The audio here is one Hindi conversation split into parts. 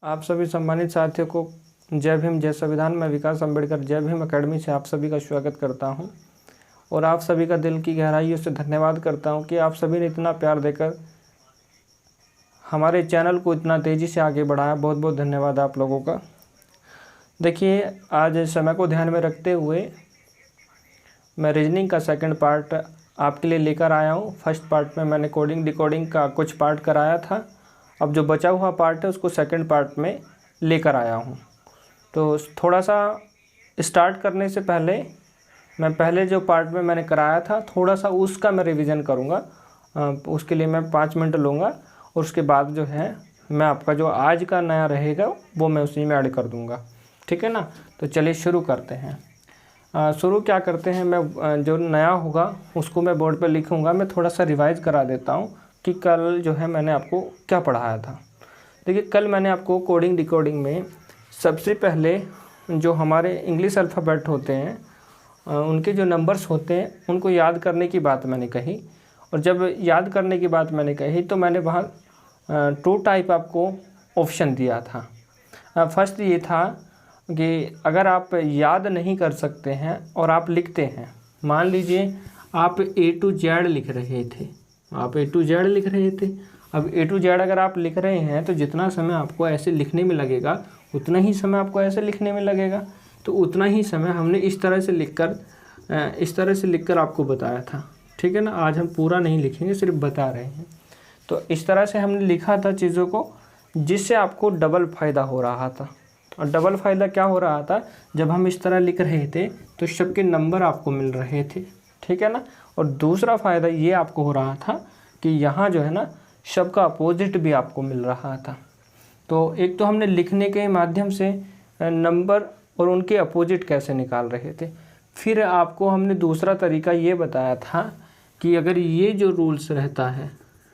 आप सभी सम्मानित साथियों को जय भीम, जय संविधान। मैं विकास अम्बेडकर जय भीम अकेडमी से आप सभी का स्वागत करता हूं और आप सभी का दिल की गहराइयों से धन्यवाद करता हूं कि आप सभी ने इतना प्यार देकर हमारे चैनल को इतना तेज़ी से आगे बढ़ाया। बहुत बहुत धन्यवाद आप लोगों का। देखिए, आज समय को ध्यान में रखते हुए मैं रीजनिंग का सेकंड पार्ट आपके लिए लेकर आया हूँ। फर्स्ट पार्ट में मैंने कोडिंग डिकोडिंग का कुछ पार्ट कराया था। अब जो बचा हुआ पार्ट है उसको सेकंड पार्ट में लेकर आया हूँ। तो थोड़ा सा स्टार्ट करने से पहले मैं पहले जो पार्ट में मैंने कराया था थोड़ा सा उसका मैं रिवीजन करूँगा। उसके लिए मैं 5 मिनट लूँगा और उसके बाद जो है मैं आपका जो आज का नया रहेगा वो मैं उसी में ऐड कर दूँगा। ठीक है ना। तो चलिए शुरू करते हैं। शुरू क्या करते हैं, मैं जो नया होगा उसको मैं बोर्ड पर लिखूँगा। मैं थोड़ा सा रिवाइज़ करा देता हूँ कि कल जो है मैंने आपको क्या पढ़ाया था। देखिए, कल मैंने आपको कोडिंग डिकोडिंग में सबसे पहले जो हमारे इंग्लिश अल्फ़ाबेट होते हैं उनके जो नंबर्स होते हैं उनको याद करने की बात मैंने कही। और जब याद करने की बात मैंने कही तो मैंने वहाँ 2 टाइप आपको ऑप्शन दिया था। फर्स्ट ये था कि अगर आप याद नहीं कर सकते हैं और आप लिखते हैं, मान लीजिए आप A to Z लिख रहे थे, आप A to Z लिख रहे थे। अब A to Z अगर आप लिख रहे हैं तो जितना समय आपको ऐसे लिखने में लगेगा उतना ही समय आपको ऐसे लिखने में लगेगा। तो उतना ही समय हमने इस तरह से लिखकर आपको बताया था। ठीक है ना। आज हम पूरा नहीं लिखेंगे, सिर्फ बता रहे हैं। तो इस तरह से हमने लिखा था चीज़ों को, जिससे आपको डबल फ़ायदा हो रहा था। और डबल फ़ायदा क्या हो रहा था, जब हम इस तरह लिख रहे थे तो सबके नंबर आपको मिल रहे थे। ठीक है ना। और दूसरा फ़ायदा ये आपको हो रहा था कि यहाँ जो है ना सबका अपोजिट भी आपको मिल रहा था। तो एक तो हमने लिखने के माध्यम से नंबर और उनके अपोजिट कैसे निकाल रहे थे। फिर आपको हमने दूसरा तरीका ये बताया था कि अगर ये जो रूल्स रहता है,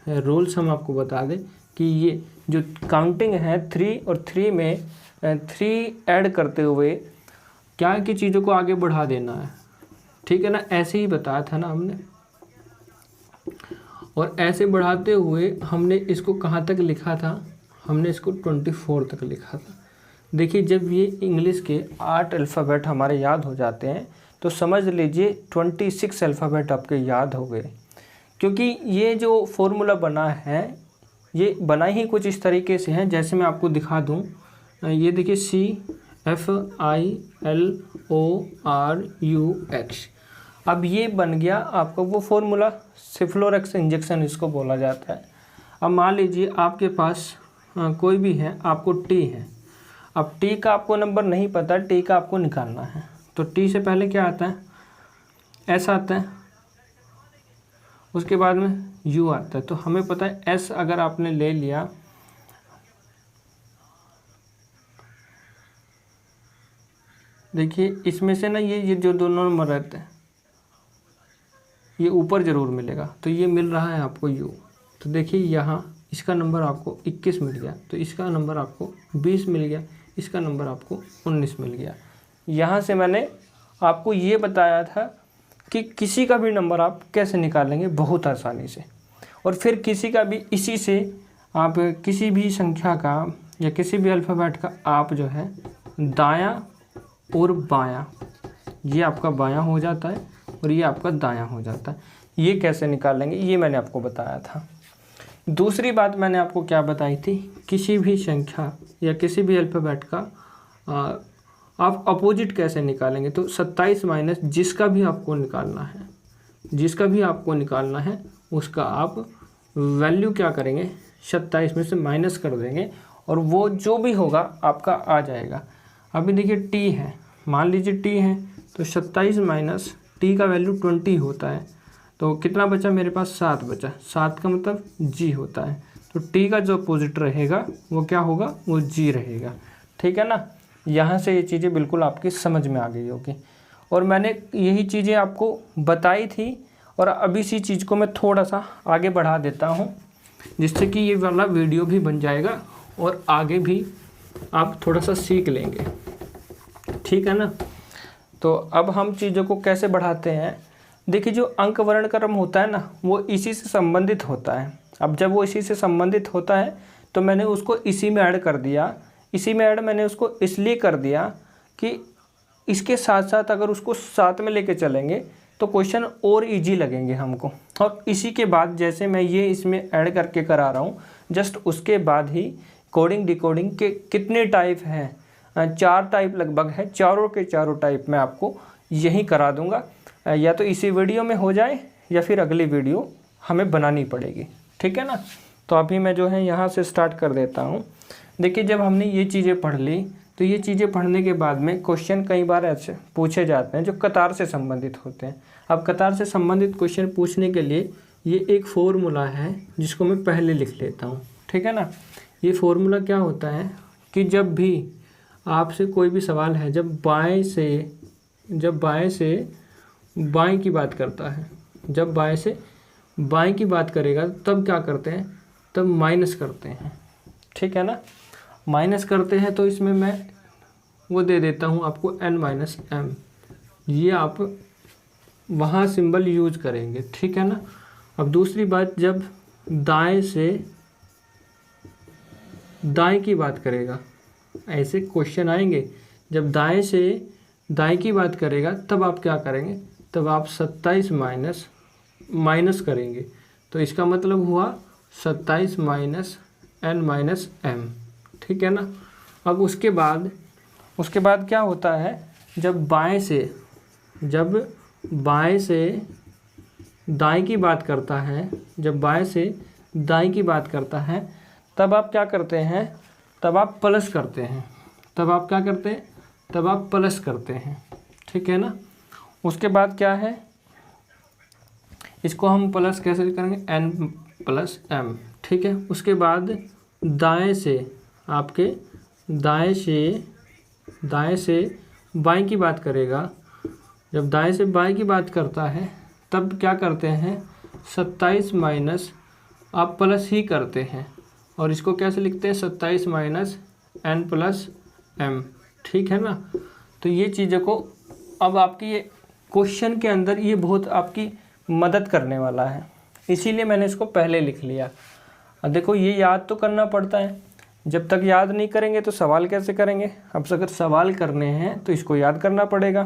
रूल्स हम आपको बता दें कि ये जो काउंटिंग है 3 और 3 में 3 ऐड करते हुए क्या की चीज़ों को आगे बढ़ा देना है। ठीक है ना। ऐसे ही बताया था ना हमने। और ऐसे बढ़ाते हुए हमने इसको कहाँ तक लिखा था, हमने इसको 24 तक लिखा था। देखिए, जब ये इंग्लिश के 8 अल्फ़ाबेट हमारे याद हो जाते हैं तो समझ लीजिए 26 अल्फ़ाबेट आपके याद हो गए। क्योंकि ये जो फॉर्मूला बना है ये बना ही कुछ इस तरीके से है, जैसे मैं आपको दिखा दूँ। ये देखिए CFILORUX। अब ये बन गया आपका वो फॉर्मूला, सिफ्लोरेक्स इंजेक्शन इसको बोला जाता है। अब मान लीजिए आपके पास कोई भी है, आपको टी है। अब टी का आपको नंबर नहीं पता, टी का आपको निकालना है। तो टी से पहले क्या आता है, एस आता है, उसके बाद में यू आता है। तो हमें पता है एस अगर आपने ले लिया, देखिए इसमें से ना ये जो दोनों नंबर रहते हैं ये ऊपर ज़रूर मिलेगा। तो ये मिल रहा है आपको यू। तो देखिए यहाँ इसका नंबर आपको 21 मिल गया, तो इसका नंबर आपको 20 मिल गया, इसका नंबर आपको 19 मिल गया। यहाँ से मैंने आपको ये बताया था कि किसी का भी नंबर आप कैसे निकालेंगे बहुत आसानी से। और फिर किसी का भी इसी से आप किसी भी संख्या का या किसी भी अल्फ़ाबेट का आप जो है दायां और बायां, ये आपका बायां हो जाता है और ये आपका दायां हो जाता है। ये कैसे निकालेंगे ये मैंने आपको बताया था। दूसरी बात मैंने आपको क्या बताई थी, किसी भी संख्या या किसी भी अल्फ़ाबेट का आप अपोजिट कैसे निकालेंगे। तो 27 माइनस जिसका भी आपको निकालना है उसका आप वैल्यू क्या करेंगे, 27 में से माइनस कर देंगे और वो जो भी होगा आपका आ जाएगा। अभी देखिए टी है, मान लीजिए टी है तो 27 माइनस टी का वैल्यू 20 होता है। तो कितना बचा मेरे पास, 7 बचा। 7 का मतलब जी होता है। तो टी का जो अपोजिट रहेगा वो क्या होगा, वो जी रहेगा। ठीक है ना। यहाँ से ये चीज़ें बिल्कुल आपकी समझ में आ गई होगी। और मैंने यही चीज़ें आपको बताई थी और अब इसी चीज़ को मैं थोड़ा सा आगे बढ़ा देता हूँ जिससे कि ये वाला वीडियो भी बन जाएगा और आगे भी आप थोड़ा सा सीख लेंगे। ठीक है ना। तो अब हम चीज़ों को कैसे बढ़ाते हैं, देखिए जो अंक वर्ण क्रम होता है ना वो इसी से संबंधित होता है। अब जब वो इसी से संबंधित होता है तो मैंने उसको इसी में ऐड कर दिया। इसी में ऐड मैंने उसको इसलिए कर दिया कि इसके साथ साथ अगर उसको साथ में लेके चलेंगे तो क्वेश्चन और इजी लगेंगे हमको। और इसी के बाद जैसे मैं ये इसमें ऐड करके करा रहा हूँ, जस्ट उसके बाद ही कोडिंग डिकोडिंग के कितने टाइप हैं, 4 टाइप लगभग है, चारों के चारों टाइप मैं आपको यही करा दूंगा। या तो इसी वीडियो में हो जाए या फिर अगली वीडियो हमें बनानी पड़ेगी, ठीक है ना। तो अभी मैं जो है यहाँ से स्टार्ट कर देता हूँ। देखिए, जब हमने ये चीज़ें पढ़ ली तो ये चीज़ें पढ़ने के बाद में क्वेश्चन कई बार ऐसे पूछे जाते हैं जो कतार से संबंधित होते हैं। अब कतार से संबंधित क्वेश्चन पूछने के लिए ये एक फॉर्मूला है जिसको मैं पहले लिख लेता हूँ, ठीक है ना। ये फॉर्मूला क्या होता है कि जब भी आपसे कोई भी सवाल है, जब बाएं से बाएं की बात करता है, जब बाएं से बाएं की बात करेगा तब क्या करते हैं, तब माइनस करते हैं, ठीक है ना। माइनस करते हैं तो इसमें मैं वो दे देता हूँ आपको n-m, ये आप वहाँ सिंबल यूज करेंगे, ठीक है ना। अब दूसरी बात, जब दाएं से दाएं की बात करेगा, ऐसे क्वेश्चन आएंगे, जब दाएं से दाएं की बात करेगा तब आप क्या करेंगे, तब आप 27 माइनस करेंगे। तो इसका मतलब हुआ 27 माइनस n-m, ठीक है ना। अब उसके बाद क्या होता है, जब बाएं से दाएं की बात करता है, जब बाएं से दाएं की बात करता है तब आप क्या करते हैं, तब आप प्लस करते हैं, तब आप क्या करते हैं, तब आप प्लस करते हैं, ठीक है ना। उसके बाद क्या है, इसको हम प्लस कैसे करेंगे, n+m, ठीक है। उसके बाद दाएं से आपके दाएं से बाएं की बात करेगा, जब दाएं से बाएं की बात करता है तब क्या करते हैं, 27 माइनस आप प्लस ही करते हैं और इसको कैसे लिखते हैं, 27 माइनस n+m, ठीक है ना। तो ये चीज़ों को अब आपकी ये क्वेश्चन के अंदर ये बहुत आपकी मदद करने वाला है, इसीलिए मैंने इसको पहले लिख लिया। अब देखो, ये याद तो करना पड़ता है, जब तक याद नहीं करेंगे तो सवाल कैसे करेंगे। अब अगर सवाल करने हैं तो इसको याद करना पड़ेगा,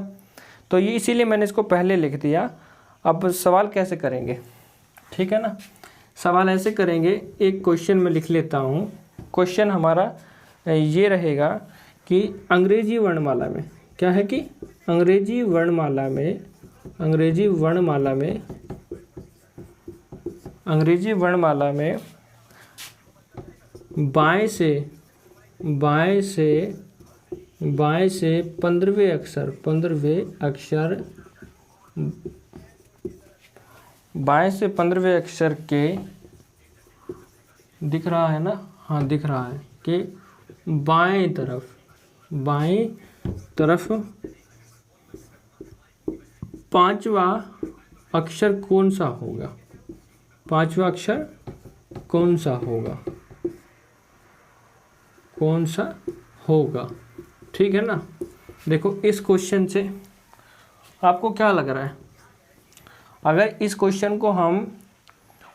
तो ये इसीलिए मैंने इसको पहले लिख दिया। अब सवाल कैसे करेंगे, ठीक है ना। सवाल ऐसे करेंगे, एक क्वेश्चन में लिख लेता हूँ। क्वेश्चन हमारा ये रहेगा कि अंग्रेजी वर्णमाला में क्या है कि अंग्रेजी वर्णमाला में बाएं से 15वें अक्षर बाएं से 15वें अक्षर के, दिख रहा है ना, हाँ दिख रहा है, कि बाएं तरफ 5वां अक्षर कौन सा होगा, 5वां अक्षर कौन सा होगा, ठीक है ना। देखो, इस क्वेश्चन से आपको क्या लग रहा है, अगर इस क्वेश्चन को हम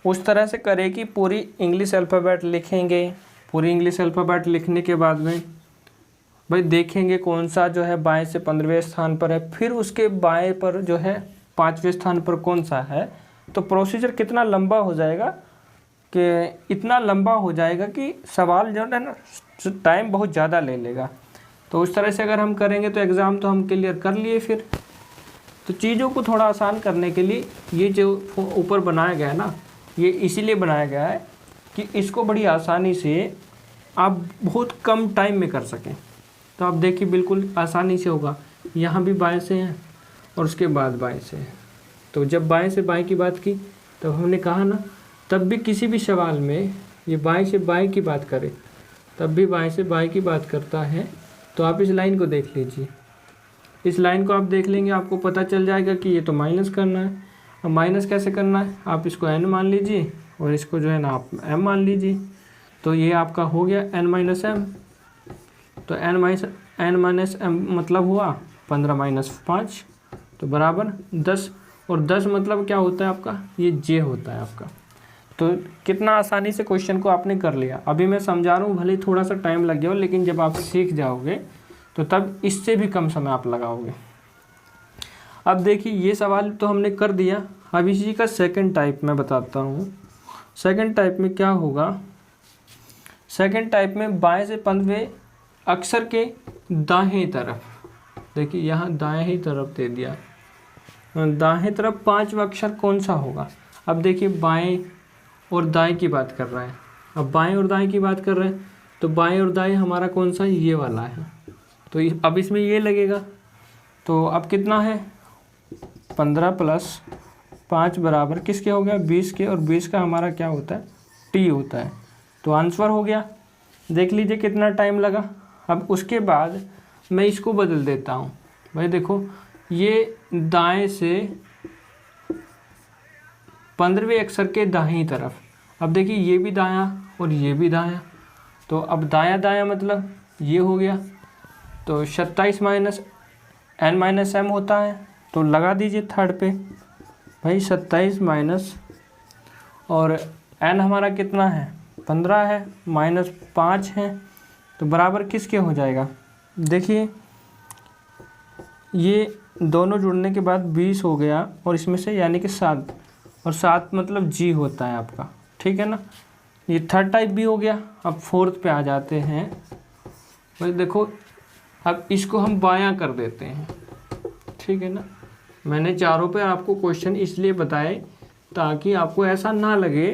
उस तरह से करें कि पूरी इंग्लिश अल्फ़ाबेट लिखेंगे, पूरी इंग्लिश अल्फ़ाबेट लिखने के बाद में भाई देखेंगे कौन सा जो है बाएं से 15वें स्थान पर है, फिर उसके बाएं पर जो है 5वें स्थान पर कौन सा है, तो प्रोसीजर कितना लंबा हो जाएगा, कि इतना लंबा हो जाएगा कि सवाल जो है ना टाइम बहुत ज़्यादा ले लेगा। तो उस तरह से अगर हम करेंगे तो एग्ज़ाम तो हम क्लियर कर लिए। फिर तो चीज़ों को थोड़ा आसान करने के लिए ये जो ऊपर बनाया गया है ना, ये इसीलिए बनाया गया है कि इसको बड़ी आसानी से आप बहुत कम टाइम में कर सकें। तो आप देखिए, बिल्कुल आसानी से होगा। यहाँ भी बाएं से हैं और उसके बाद बाएं से है, तो जब बाएं से बाएं की बात की तब हमने कहा ना, तब भी किसी भी सवाल में ये बाएं से बाएं की बात करे, तब भी बाएं से बाएं की बात करता है। तो आप इस लाइन को देख लीजिए, इस लाइन को आप देख लेंगे, आपको पता चल जाएगा कि ये तो माइनस करना है। अब माइनस कैसे करना है, आप इसको n मान लीजिए और इसको जो है ना आप m मान लीजिए। तो ये आपका हो गया n-m। तो n-m मतलब हुआ 15 - 5, तो बराबर 10। और 10 मतलब क्या होता है आपका, ये j होता है आपका। तो कितना आसानी से क्वेश्चन को आपने कर लिया। अभी मैं समझा रहा हूँ, भले थोड़ा सा टाइम लग गया हो, लेकिन जब आप सीख जाओगे तो तब इससे भी कम समय आप लगाओगे। अब देखिए ये सवाल तो हमने कर दिया। अब इसी का सेकंड टाइप मैं बताता हूँ। सेकंड टाइप में क्या होगा, सेकंड टाइप में बाएं से 15वें अक्षर के दाहिनी तरफ, देखिए यहाँ दाहिनी तरफ दे दिया, दाहिनी तरफ 5वां अक्षर कौन सा होगा। अब देखिए बाएं और दाएं की बात कर रहा है। अब बाएं और दाएं की बात कर रहे हैं तो बाएं और दाएं हमारा कौन सा, ये वाला है। तो अब इसमें ये लगेगा, तो अब कितना है 15 + 5 बराबर किसके हो गया, 20 के, और 20 का हमारा क्या होता है, टी होता है। तो आंसर हो गया। देख लीजिए कितना टाइम लगा। अब उसके बाद मैं इसको बदल देता हूँ। भाई देखो ये दाएं से 15वें अक्षर के दाहिनी तरफ, अब देखिए ये भी दायां और ये भी दायां, तो अब दायां दायां मतलब ये हो गया। तो 27 - n - m होता है, तो लगा दीजिए थर्ड पे। भाई 27 माइनस, और n हमारा कितना है 15 है, -5 है, तो बराबर किसके हो जाएगा। देखिए ये दोनों जुड़ने के बाद 20 हो गया, और इसमें से यानी कि 7, और 7 मतलब जी होता है आपका, ठीक है ना। ये थर्ड टाइप भी हो गया। अब फोर्थ पे आ जाते हैं। भाई देखो अब इसको हम बायां कर देते हैं, ठीक है ना। मैंने चारों पे आपको क्वेश्चन इसलिए बताए ताकि आपको ऐसा ना लगे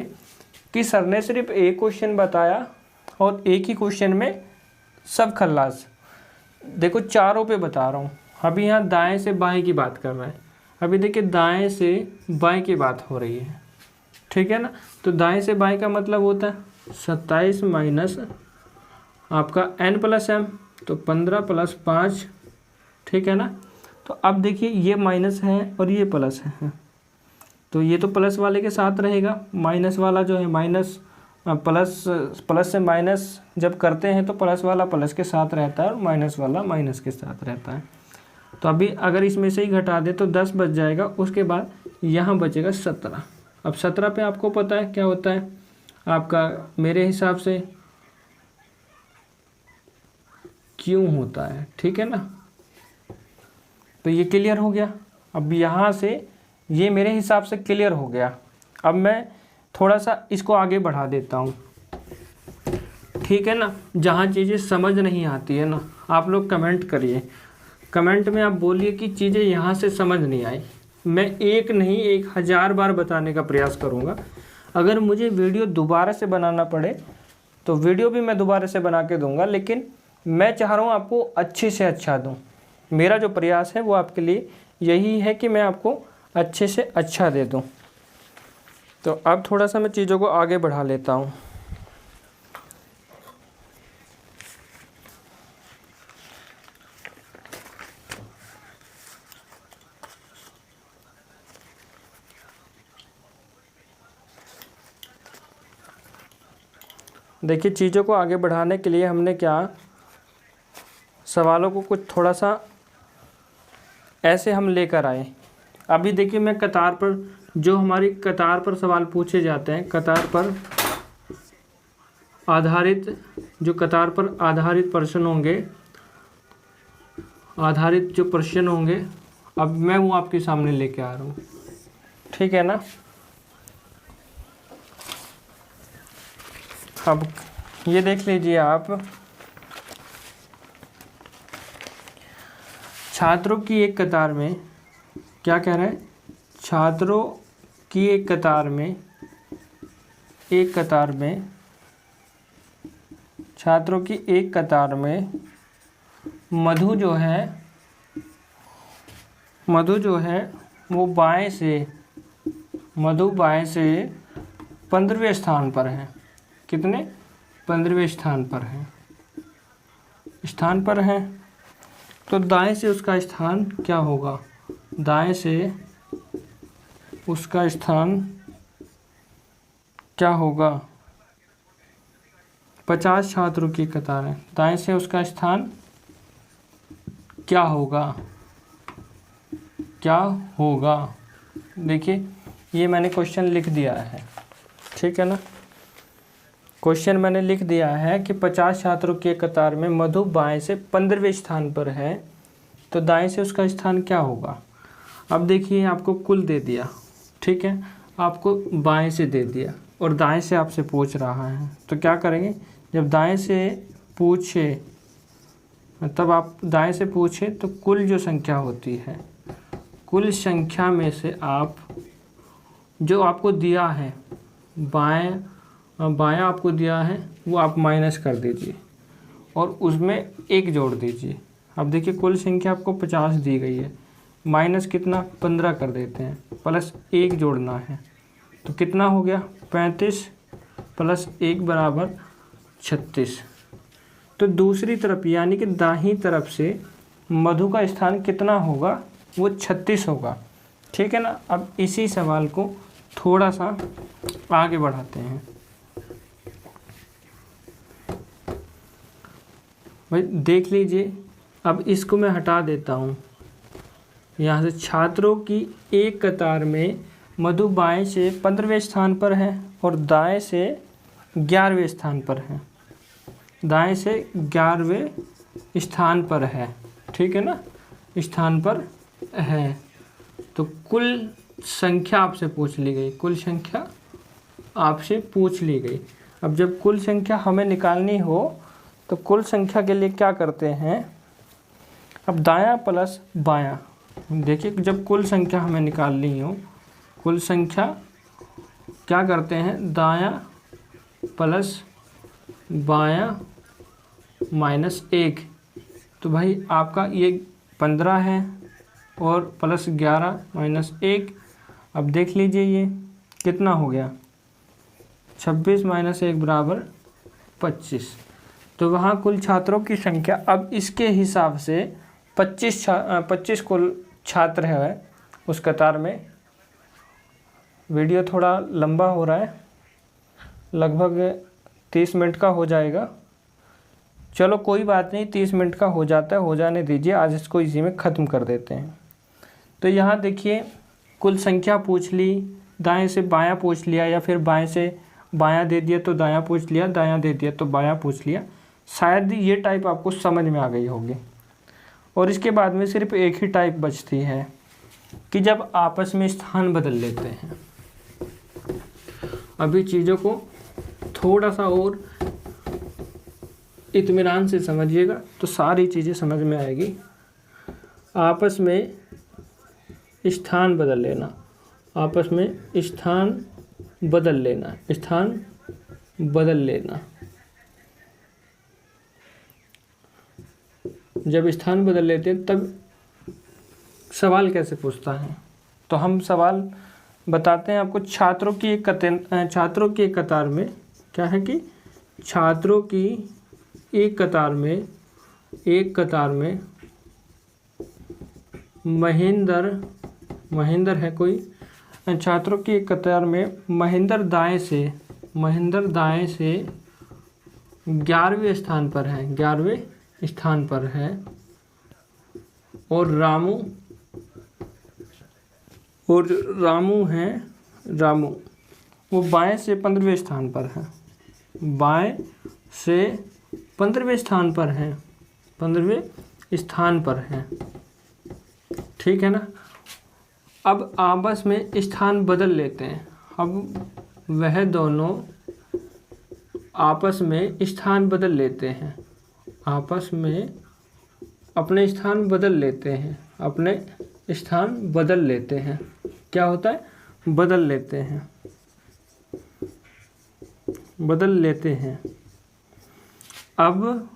कि सर ने सिर्फ एक क्वेश्चन बताया और एक ही क्वेश्चन में सब खल्लास। देखो चारों पे बता रहा हूँ। अभी यहाँ दाएं से बाएं की बात कर रहे हैं, अभी देखिए दाएं से बाएं की बात हो रही है, ठीक है ना। तो दाएं से बाएं का मतलब होता है 27 माइनस आपका n + m, तो 15 + 5, ठीक है ना। तो अब देखिए ये माइनस है और ये प्लस है, तो ये तो प्लस वाले के साथ रहेगा, माइनस वाला जो है माइनस प्लस से माइनस जब करते हैं तो प्लस वाला प्लस के साथ रहता है और माइनस वाला माइनस के साथ रहता है। तो अभी अगर इसमें से ही घटा दे तो 10 बच जाएगा, उसके बाद यहाँ बचेगा 17। अब 17 पे आपको पता है क्या होता है आपका, मेरे हिसाब से क्यों होता है, ठीक है ना। तो ये क्लियर हो गया। अब यहाँ से ये मेरे हिसाब से क्लियर हो गया। अब मैं थोड़ा सा इसको आगे बढ़ा देता हूँ, ठीक है ना। जहाँ चीज़ें समझ नहीं आती है ना, आप लोग कमेंट करिए, कमेंट में आप बोलिए कि चीज़ें यहाँ से समझ नहीं आई। मैं एक नहीं 1000 बार बताने का प्रयास करूँगा। अगर मुझे वीडियो दोबारा से बनाना पड़े तो वीडियो भी मैं दोबारा से बना के दूँगा, लेकिन मैं चाह रहा हूँ आपको अच्छे से अच्छा दूँ। मेरा जो प्रयास है वो आपके लिए यही है कि मैं आपको अच्छे से अच्छा दे दूँ। तो अब थोड़ा सा मैं चीज़ों को आगे बढ़ा लेता हूँ। देखिए चीज़ों को आगे बढ़ाने के लिए हमने क्या, सवालों को कुछ थोड़ा सा ऐसे हम लेकर आए। अभी देखिए मैं कतार पर, जो हमारी कतार पर सवाल पूछे जाते हैं, कतार पर आधारित, जो कतार पर आधारित प्रश्न होंगे, आधारित जो प्रश्न होंगे, अब मैं वो आपके सामने लेके आ रहा हूँ, ठीक है ना। अब ये देख लीजिए आप, छात्रों की एक कतार में, क्या कह रहे हैं, छात्रों की एक कतार में, एक कतार में, छात्रों की एक कतार में मधु जो है वो बाएं से, मधु बाएं से 15वें स्थान पर है। कितने, 15वें स्थान पर है। तो दाएं से उसका स्थान क्या होगा, दाएं से उसका स्थान क्या होगा, 50 छात्रों की कतार है, दाएं से उसका स्थान क्या होगा, क्या होगा। देखिए ये मैंने क्वेश्चन लिख दिया है, ठीक है ना। क्वेश्चन मैंने लिख दिया है कि 50 छात्रों की एक कतार में मधु बाएं से 15वें स्थान पर है, तो दाएं से उसका स्थान क्या होगा। अब देखिए आपको कुल दे दिया, ठीक है, आपको बाएं से दे दिया और दाएं से आपसे पूछ रहा है, तो क्या करेंगे, जब दाएं से पूछे तब आप दाएं से पूछे तो कुल जो संख्या होती है, कुल संख्या में से आप जो आपको दिया है बायां आपको दिया है वो आप माइनस कर दीजिए और उसमें 1 जोड़ दीजिए। अब देखिए कुल संख्या आपको 50 दी गई है, माइनस कितना 15 कर देते हैं, प्लस 1 जोड़ना है, तो कितना हो गया 35 प्लस 1 बराबर 36। तो दूसरी तरफ यानी कि दाहिनी तरफ से मधु का स्थान कितना होगा, वो 36 होगा, ठीक है ना। अब इसी सवाल को थोड़ा सा आगे बढ़ाते हैं। भाई देख लीजिए, अब इसको मैं हटा देता हूँ यहाँ से। छात्रों की एक कतार में मधु बाएं से 15वें स्थान पर है और दाएं से 11वें स्थान पर है, दाएं से 11वें स्थान पर है, ठीक है ना, स्थान पर है। तो कुल संख्या आपसे पूछ ली गई, कुल संख्या आपसे पूछ ली गई। अब जब कुल संख्या हमें निकालनी हो तो कुल संख्या के लिए क्या करते हैं, अब दायां प्लस बायां, देखिए जब कुल संख्या हमें निकालनी हो, कुल संख्या क्या करते हैं, दायां प्लस बायां माइनस 1, तो भाई आपका ये 15 है और प्लस 11 माइनस 1, अब देख लीजिए ये कितना हो गया, 26 माइनस 1 बराबर 25। तो वहाँ कुल छात्रों की संख्या, अब इसके हिसाब से 25 कुल छात्र है उस कतार में। वीडियो थोड़ा लंबा हो रहा है, लगभग 30 मिनट का हो जाएगा। चलो कोई बात नहीं, 30 मिनट का हो जाता है, हो जाने दीजिए, आज इसको इसी में ख़त्म कर देते हैं। तो यहाँ देखिए कुल संख्या पूछ ली, दाएं से बायां पूछ लिया या फिर बाएं से बायां दे दिया तो दायां पूछ लिया, दायां दे दिया तो बायां पूछ लिया। शायद ये टाइप आपको समझ में आ गई होगी। और इसके बाद में सिर्फ एक ही टाइप बचती है कि जब आपस में स्थान बदल लेते हैं। अभी चीज़ों को थोड़ा सा और इत्मीनान से समझिएगा तो सारी चीज़ें समझ में आएगी। आपस में स्थान बदल लेना, आपस में स्थान बदल लेना, स्थान बदल लेना। जब स्थान बदल लेते हैं तब सवाल कैसे पूछता है, तो हम सवाल बताते हैं आपको। छात्रों की एक कतार में क्या है कि छात्रों की एक कतार में महेंद्र है कोई, छात्रों की एक कतार में महेंद्र दाएं से 11वें स्थान पर है, 11वें स्थान पर है, और रामू वो बाएं से 15वें स्थान पर है, बाएं से 15वें स्थान पर है, 15वें स्थान पर है, ठीक है ना। अब आपस में स्थान बदल लेते हैं, अब वह दोनों आपस में स्थान बदल लेते हैं, आपस में अपने स्थान बदल लेते हैं, अपने स्थान बदल लेते हैं। क्या होता है, बदल लेते हैं, बदल लेते हैं। अब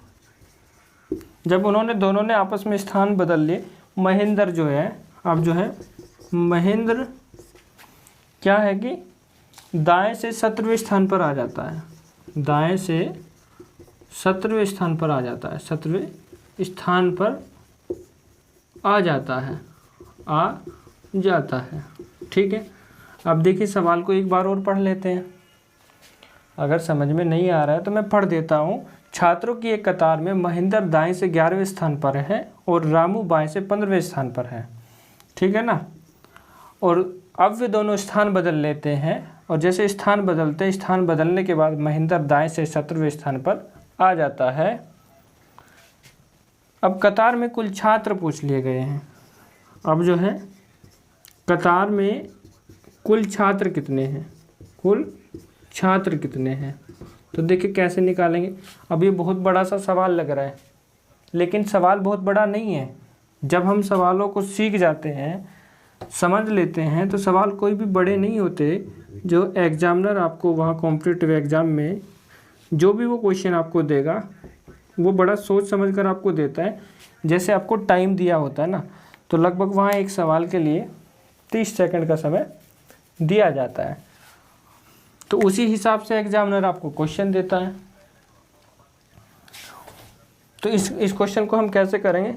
जब दोनों ने आपस में स्थान बदल लिए, महेंद्र जो है, अब जो है महेंद्र क्या है कि दाएं से 17वें स्थान पर आ जाता है, दाएं से 17वें स्थान पर आ जाता है, 17वें स्थान पर आ जाता है, ठीक है। अब देखिए सवाल को एक बार और पढ़ लेते हैं, अगर समझ में नहीं आ रहा है तो मैं पढ़ देता हूँ। छात्रों की एक कतार में महेंद्र दाएं से 11वें स्थान पर है और रामू बाएं से 15वें स्थान पर है, ठीक है ना। और अब वे दोनों स्थान बदल लेते हैं, और जैसे स्थान बदलते हैं, स्थान बदलने के बाद महेंद्र दाएं से 17वें स्थान पर आ जाता है। अब कतार में कुल छात्र पूछ लिए गए हैं। अब जो है कतार में कुल छात्र कितने हैं, कुल छात्र कितने हैं, तो देखिए कैसे निकालेंगे। अब ये बहुत बड़ा सा सवाल लग रहा है, लेकिन सवाल बहुत बड़ा नहीं है। जब हम सवालों को सीख जाते हैं, समझ लेते हैं, तो सवाल कोई भी बड़े नहीं होते। जो एग्जामिनर आपको वहाँ कॉम्पिटिटिव एग्ज़ाम में जो भी वो क्वेश्चन आपको देगा, वो बड़ा सोच समझ कर आपको देता है। जैसे आपको टाइम दिया होता है ना, तो लगभग वहाँ एक सवाल के लिए 30 सेकंड का समय दिया जाता है, तो उसी हिसाब से एग्जामिनर आपको क्वेश्चन देता है। तो इस क्वेश्चन को हम कैसे करेंगे,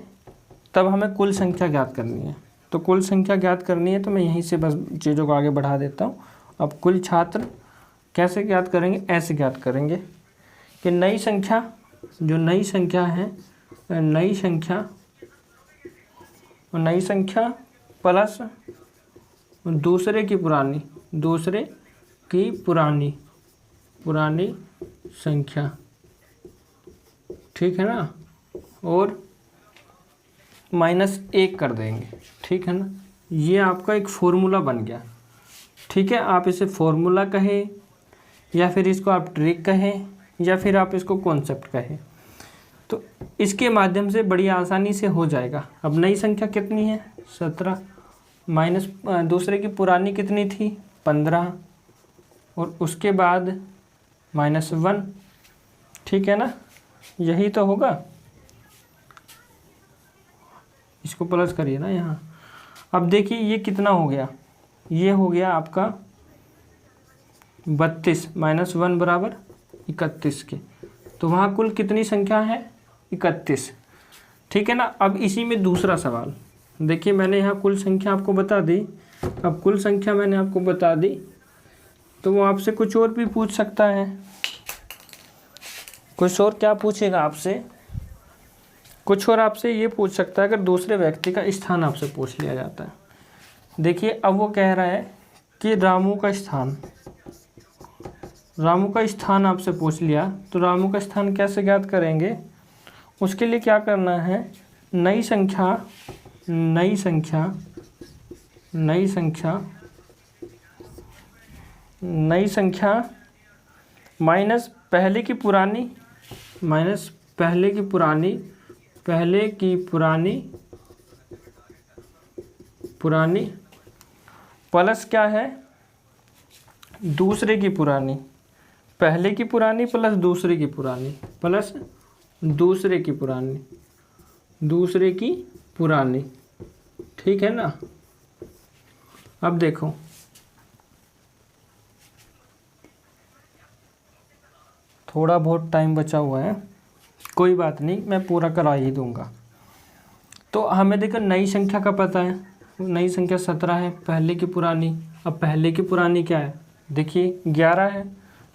तब हमें कुल संख्या ज्ञात करनी है। तो कुल संख्या ज्ञात करनी है तो मैं यहीं से बस चीज़ों को आगे बढ़ा देता हूँ। अब कुल छात्र कैसे ज्ञात करेंगे, ऐसे ज्ञात करेंगे कि नई संख्या, जो नई संख्या है, नई संख्या प्लस दूसरे की पुरानी संख्या, ठीक है ना, और -1 कर देंगे, ठीक है ना। ये आपका एक फॉर्मूला बन गया, ठीक है। आप इसे फॉर्मूला कहें, या फिर इसको आप ट्रिक कहें, या फिर आप इसको कॉन्सेप्ट कहें, तो इसके माध्यम से बड़ी आसानी से हो जाएगा। अब नई संख्या कितनी है, 17, माइनस दूसरे की पुरानी कितनी थी, 15, और उसके बाद -1, ठीक है ना, यही तो होगा। इसको प्लस करिए ना यहाँ। अब देखिए ये कितना हो गया, ये हो गया आपका 32 -1 बराबर 31 के। तो वहाँ कुल कितनी संख्या है, 31, ठीक है ना। अब इसी में दूसरा सवाल देखिए, मैंने यहाँ कुल संख्या आपको बता दी। अब कुल संख्या मैंने आपको बता दी, तो वो आपसे कुछ और भी पूछ सकता है। कुछ और क्या पूछेगा आपसे, कुछ और आपसे ये पूछ सकता है अगर दूसरे व्यक्ति का स्थान आपसे पूछ लिया जाता है। देखिए अब वो कह रहा है कि रामू का स्थान आपसे पूछ लिया, तो रामू का स्थान कैसे ज्ञात करेंगे। उसके लिए क्या करना है, नई संख्या माइनस पहले की पुरानी प्लस क्या है, दूसरे की पुरानी, पहले की पुरानी प्लस दूसरे की पुरानी, ठीक है ना। अब देखो थोड़ा बहुत टाइम बचा हुआ है, कोई बात नहीं, मैं पूरा करा ही दूंगा। तो हमें देखो नई संख्या का पता है, नई संख्या 17 है, पहले की पुरानी। अब पहले की पुरानी क्या है, देखिए 11 है,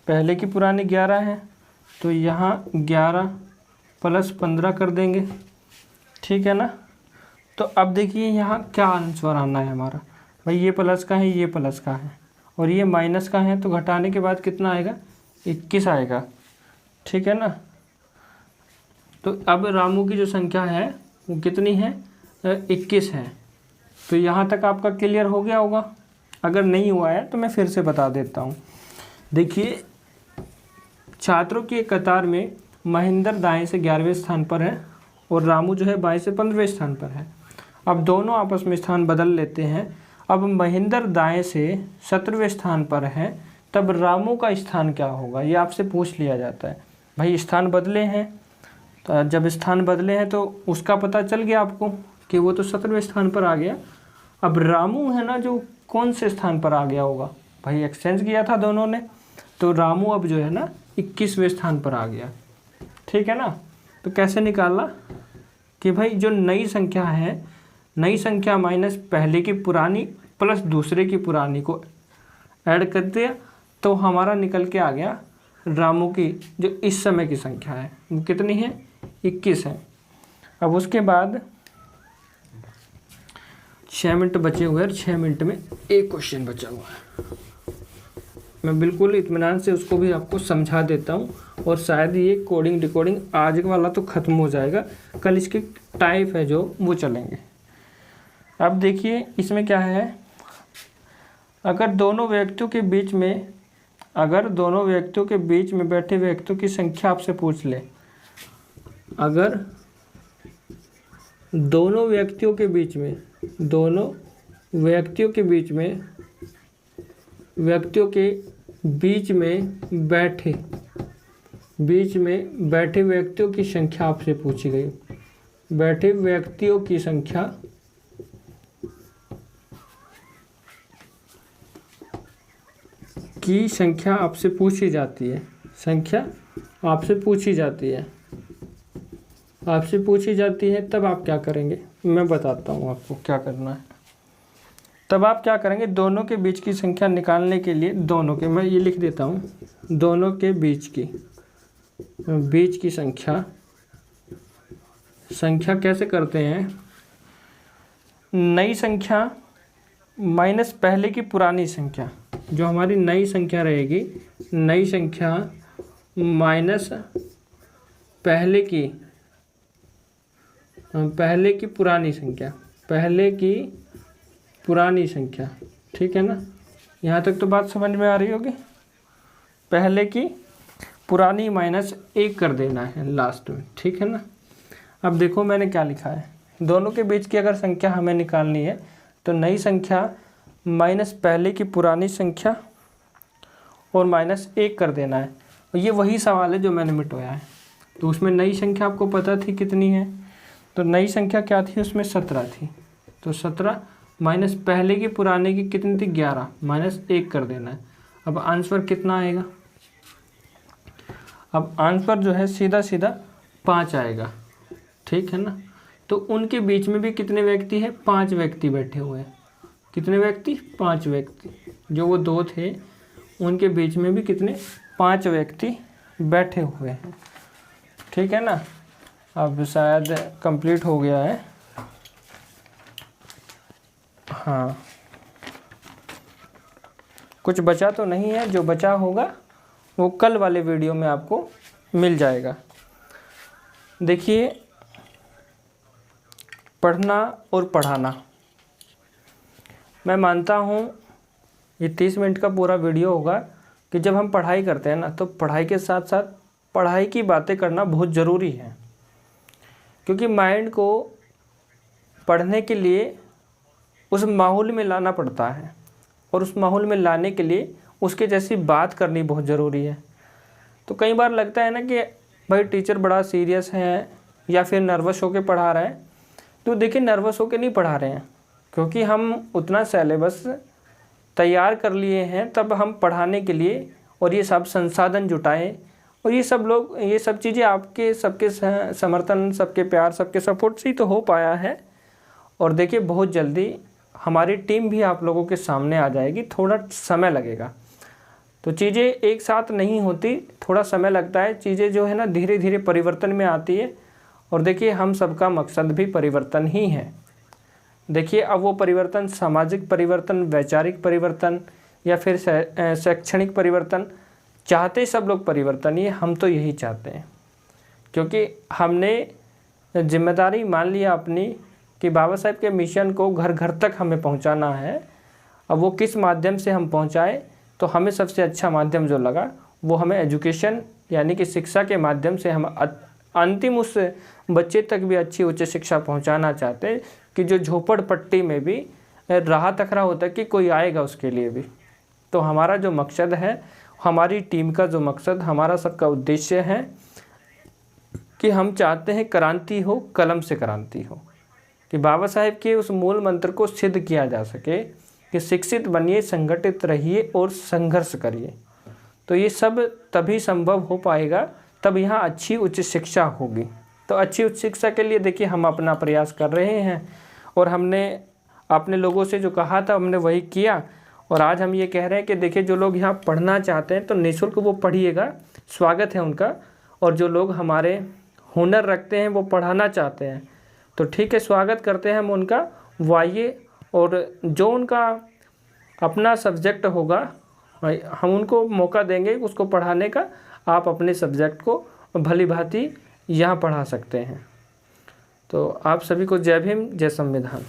पहले की पुरानी 11 है, तो यहाँ 11 + 15 कर देंगे, ठीक है ना। तो अब देखिए यहाँ क्या आंसर आना है हमारा, भाई ये प्लस का है, ये प्लस का है, और ये माइनस का है, तो घटाने के बाद कितना आएगा, 21 आएगा, ठीक है ना। तो अब रामू की जो संख्या है वो कितनी है, 21 है। तो यहाँ तक आपका क्लियर हो गया होगा। अगर नहीं हुआ है तो मैं फिर से बता देता हूँ। देखिए छात्रों की एक कतार में महेंद्र दाएं से 11वें स्थान पर है और रामू जो है बाएं से 15वें स्थान पर है। अब दोनों आपस में स्थान बदल लेते हैं। अब महेंद्र दाएं से 17वें स्थान पर है, तब रामू का स्थान क्या होगा, ये आपसे पूछ लिया जाता है। भाई स्थान बदले हैं, तो जब स्थान बदले हैं तो उसका पता चल गया आपको कि वो तो 17वें स्थान पर आ गया। अब रामू है ना जो कौन से स्थान पर आ गया होगा, भाई एक्सचेंज किया था दोनों ने, तो रामू अब जो है ना 21वें स्थान पर आ गया, ठीक है ना। तो कैसे निकालना कि भाई जो नई संख्या है, नई संख्या माइनस पहले की पुरानी प्लस दूसरे की पुरानी को ऐड कर दिया, तो हमारा निकल के आ गया रामू की जो इस समय की संख्या है वो कितनी है, 21 है। अब उसके बाद 6 मिनट बचे हुए और 6 मिनट में एक क्वेश्चन बचा हुआ है। मैं बिल्कुल इत्मीनान से उसको भी आपको समझा देता हूँ, और शायद ये कोडिंग डिकोडिंग आज वाला तो ख़त्म हो जाएगा, कल इसके टाइप है जो वो चलेंगे। अब देखिए इसमें क्या है, अगर दोनों व्यक्तियों के बीच में बैठे व्यक्तियों की संख्या आपसे पूछ ले, अगर दोनों व्यक्तियों के बीच में बैठे व्यक्तियों की संख्या आपसे पूछी गई, बैठे व्यक्तियों की संख्या आपसे पूछी जाती है, तब आप क्या करेंगे, मैं बताता हूँ आपको क्या करना है। तब आप क्या करेंगे, दोनों के बीच की संख्या निकालने के लिए मैं ये लिख देता हूँ, दोनों के बीच की संख्या कैसे करते हैं, नई संख्या माइनस पहले की पुरानी संख्या, जो हमारी नई संख्या रहेगी, नई संख्या माइनस पहले की पुरानी संख्या, ठीक है ना। यहाँ तक तो बात समझ में आ रही होगी। पहले की पुरानी माइनस 1 कर देना है लास्ट में, ठीक है ना। अब देखो मैंने क्या लिखा है, दोनों के बीच की अगर संख्या हमें निकालनी है तो नई संख्या माइनस पहले की पुरानी संख्या और माइनस 1 कर देना है। ये वही सवाल है जो मैंने मिटवाया है। तो उसमें नई संख्या आपको पता थी कितनी है, तो नई संख्या क्या थी, उसमें 17 थी। तो 17 माइनस पहले की पुराने की कितनी थी, 11, माइनस 1 कर देना है। अब आंसर कितना आएगा, अब आंसर जो है सीधा 5 आएगा, ठीक है ना। तो उनके बीच में भी कितने व्यक्ति हैं, 5 व्यक्ति बैठे हुए हैं। कितने व्यक्ति, 5 व्यक्ति। जो वो 2 थे उनके बीच में भी कितने, 5 व्यक्ति बैठे हुए हैं, ठीक है ना। अब शायद कंप्लीट हो गया है, हाँ कुछ बचा तो नहीं है, जो बचा होगा वो कल वाले वीडियो में आपको मिल जाएगा। देखिए पढ़ना और पढ़ाना, मैं मानता हूँ ये 30 मिनट का पूरा वीडियो होगा कि जब हम पढ़ाई करते हैं ना, तो पढ़ाई के साथ साथ पढ़ाई की बातें करना बहुत ज़रूरी है, क्योंकि माइंड को पढ़ने के लिए उस माहौल में लाना पड़ता है, और उस माहौल में लाने के लिए उसके जैसी बात करनी बहुत ज़रूरी है। तो कई बार लगता है ना कि भाई टीचर बड़ा सीरियस है या फिर नर्वस होकर पढ़ा रहे हैं। तो देखिए नर्वस होकर नहीं पढ़ा रहे हैं, क्योंकि हम उतना सिलेबस तैयार कर लिए हैं, तब हम पढ़ाने के लिए और ये सब संसाधन जुटाएं, और ये सब चीज़ें आपके सबके समर्थन, सबके प्यार, सबके सपोर्ट से ही तो हो पाया है। और देखिए बहुत जल्दी हमारी टीम भी आप लोगों के सामने आ जाएगी, थोड़ा समय लगेगा। तो चीज़ें एक साथ नहीं होती, थोड़ा समय लगता है। चीज़ें जो है ना धीरे धीरे परिवर्तन में आती है, और देखिए हम सबका मकसद भी परिवर्तन ही है। देखिए अब वो परिवर्तन सामाजिक परिवर्तन, वैचारिक परिवर्तन या फिर शैक्षणिक परिवर्तन, चाहते सब लोग परिवर्तन ही, हम तो यही चाहते हैं, क्योंकि हमने जिम्मेदारी मान लिया अपनी कि बाबा साहेब के मिशन को घर घर तक हमें पहुंचाना है। अब वो किस माध्यम से हम पहुंचाए, तो हमें सबसे अच्छा माध्यम जो लगा वो हमें एजुकेशन यानी कि शिक्षा के माध्यम से हम अंतिम उस बच्चे तक भी अच्छी उच्च शिक्षा पहुंचाना चाहते हैं, कि जो झोपड़पट्टी में भी राह तक रहा होता है कि कोई आएगा उसके लिए भी। तो हमारा जो मकसद है, हमारी टीम का जो मकसद, हमारा सबका उद्देश्य है कि हम चाहते हैं क्रांति हो, कलम से क्रांति हो, कि बाबा साहेब के उस मूल मंत्र को सिद्ध किया जा सके कि शिक्षित बनिए, संगठित रहिए और संघर्ष करिए। तो ये सब तभी संभव हो पाएगा, तब यहाँ अच्छी उच्च शिक्षा होगी। तो अच्छी उच्च शिक्षा के लिए देखिए हम अपना प्रयास कर रहे हैं, और हमने अपने लोगों से जो कहा था हमने वही किया। और आज हम ये कह रहे हैं कि देखिए जो लोग यहाँ पढ़ना चाहते हैं तो निःशुल्क वो पढ़िएगा, स्वागत है उनका। और जो लोग हमारे हुनर रखते हैं वो पढ़ाना चाहते हैं तो ठीक है, स्वागत करते हैं हम उनका, वो आइए। और जो उनका अपना सब्जेक्ट होगा, हम उनको मौका देंगे उसको पढ़ाने का। आप अपने सब्जेक्ट को भली भांति यहाँ पढ़ा सकते हैं। तो आप सभी को जय भीम, जय संविधान।